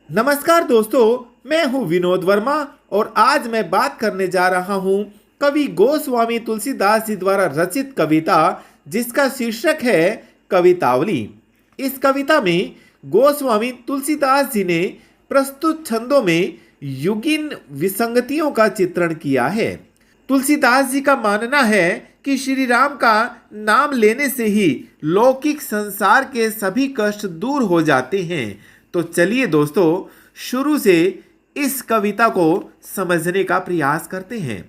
नमस्कार दोस्तों, मैं हूं विनोद वर्मा और आज मैं बात करने जा रहा हूं कवि गोस्वामी तुलसीदास जी द्वारा रचित कविता जिसका शीर्षक है कवितावली। इस कविता में गोस्वामी तुलसीदास जी ने प्रस्तुत छंदों में युगीन विसंगतियों का चित्रण किया है। तुलसीदास जी का मानना है कि श्री राम का नाम लेने से ही लौकिक संसार के सभी कष्ट दूर हो जाते हैं। तो चलिए दोस्तों, शुरू से इस कविता को समझने का प्रयास करते हैं।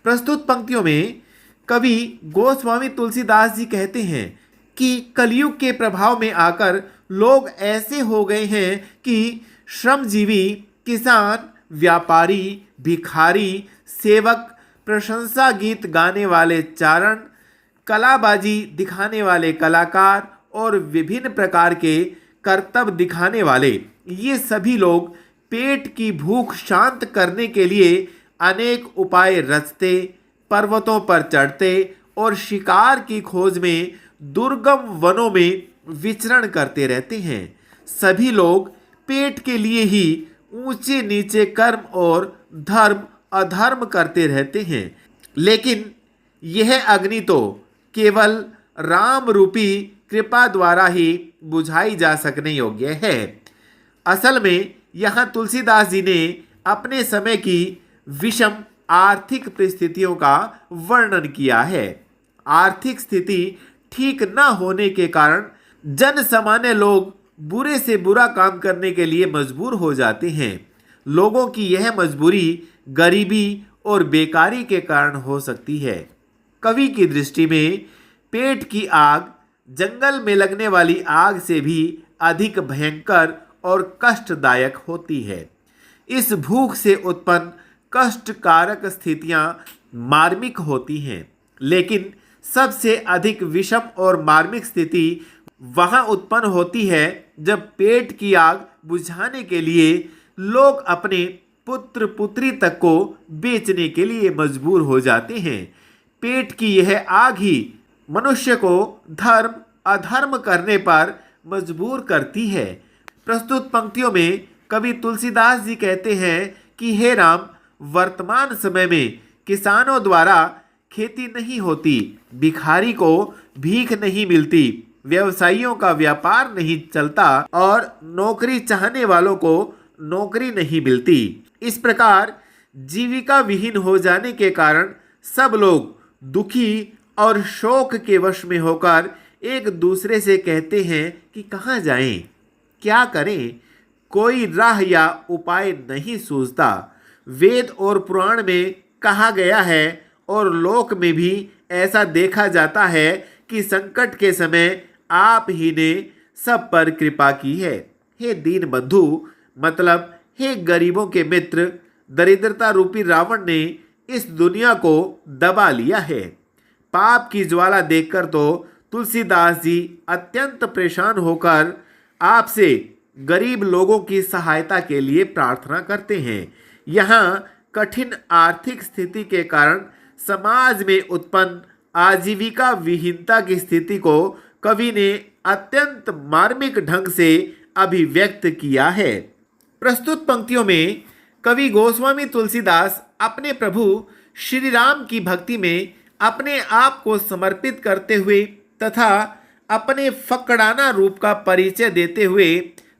प्रस्तुत पंक्तियों में कवि गोस्वामी तुलसीदास जी कहते हैं कि कलयुग के प्रभाव में आकर लोग ऐसे हो गए हैं कि श्रमजीवी, किसान, व्यापारी, भिखारी, सेवक, प्रशंसा गीत गाने वाले चारण, कलाबाजी दिखाने वाले कलाकार और विभिन्न प्रकार के करतब दिखाने वाले, ये सभी लोग पेट की भूख शांत करने के लिए अनेक उपाय रचते, पर्वतों पर चढ़ते और शिकार की खोज में दुर्गम वनों में विचरण करते रहते हैं। सभी लोग पेट के लिए ही ऊंचे नीचे कर्म और धर्म अधर्म करते रहते हैं, लेकिन यह अग्नि तो केवल राम रूपी कृपा द्वारा ही बुझाई जा सकने योग्य है। असल में यहाँ तुलसीदास जी ने अपने समय की विषम आर्थिक परिस्थितियों का वर्णन किया है। आर्थिक स्थिति ठीक न होने के कारण जन सामान्य लोग बुरे से बुरा काम करने के लिए मजबूर हो जाते हैं। लोगों की यह मजबूरी गरीबी और बेकारी के कारण हो सकती है। कवि की दृष्टि में पेट की आग जंगल में लगने वाली आग से भी अधिक भयंकर और कष्टदायक होती है। इस भूख से उत्पन्न कष्टकारक स्थितियां मार्मिक होती हैं, लेकिन सबसे अधिक विषम और मार्मिक स्थिति वहां उत्पन्न होती है जब पेट की आग बुझाने के लिए लोग अपने पुत्र पुत्री तक को बेचने के लिए मजबूर हो जाते हैं। पेट की यह आग ही मनुष्य को धर्म अधर्म करने पर मजबूर करती है। प्रस्तुत पंक्तियों में कवि तुलसीदास जी कहते हैं कि हे राम, वर्तमान समय में किसानों द्वारा खेती नहीं होती, भिखारी को भीख नहीं मिलती, व्यवसायियों का व्यापार नहीं चलता और नौकरी चाहने वालों को नौकरी नहीं मिलती। इस प्रकार जीविका विहीन हो जाने के कारण सब लोग दुखी और शोक के वश में होकर एक दूसरे से कहते हैं कि कहाँ जाएं, क्या करें, कोई राह या उपाय नहीं सूझता। वेद और पुराण में कहा गया है और लोक में भी ऐसा देखा जाता है कि संकट के समय आप ही ने सब पर कृपा की है। हे दीन बंधु, मतलब हे गरीबों के मित्र, दरिद्रता रूपी रावण ने इस दुनिया को दबा लिया है। पाप की ज्वाला देखकर तो तुलसीदास जी अत्यंत परेशान होकर आपसे गरीब लोगों की सहायता के लिए प्रार्थना करते हैं। यहाँ कठिन आर्थिक स्थिति के कारण समाज में उत्पन्न आजीविका विहीनता की स्थिति को कवि ने अत्यंत मार्मिक ढंग से अभिव्यक्त किया है। प्रस्तुत पंक्तियों में कवि गोस्वामी तुलसीदास अपने प्रभु श्री राम की भक्ति में अपने आप को समर्पित करते हुए तथा अपने फकड़ाना रूप का परिचय देते हुए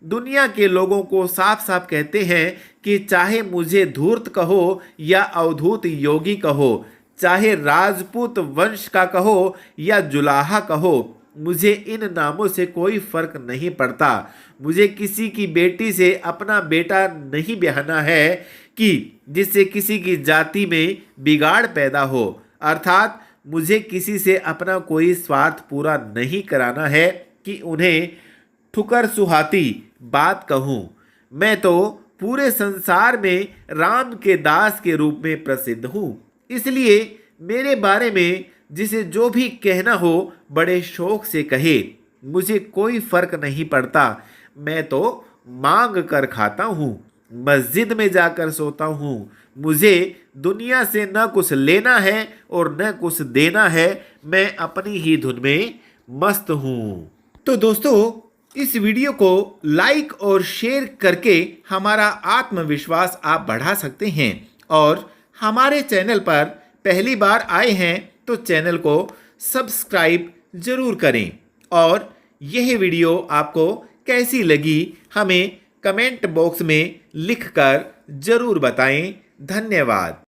दुनिया के लोगों को साफ साफ कहते हैं कि चाहे मुझे धूर्त कहो या अवधूत योगी कहो, चाहे राजपूत वंश का कहो या जुलाहा कहो, मुझे इन नामों से कोई फर्क नहीं पड़ता। मुझे किसी की बेटी से अपना बेटा नहीं ब्याहना है कि जिससे किसी की जाति में बिगाड़ पैदा हो, अर्थात मुझे किसी से अपना कोई स्वार्थ पूरा नहीं कराना है कि उन्हें ठुकर सुहाती बात कहूँ। मैं तो पूरे संसार में राम के दास के रूप में प्रसिद्ध हूँ, इसलिए मेरे बारे में जिसे जो भी कहना हो बड़े शौक से कहे, मुझे कोई फर्क नहीं पड़ता। मैं तो मांग कर खाता हूँ, मस्जिद में जाकर सोता हूँ। मुझे दुनिया से न कुछ लेना है और न कुछ देना है। मैं अपनी ही धुन में मस्त हूँ। तो दोस्तों, इस वीडियो को लाइक और शेयर करके हमारा आत्मविश्वास आप बढ़ा सकते हैं और हमारे चैनल पर पहली बार आए हैं तो चैनल को सब्सक्राइब जरूर करें और यह वीडियो आपको कैसी लगी हमें कमेंट बॉक्स में लिखकर जरूर बताएं। धन्यवाद।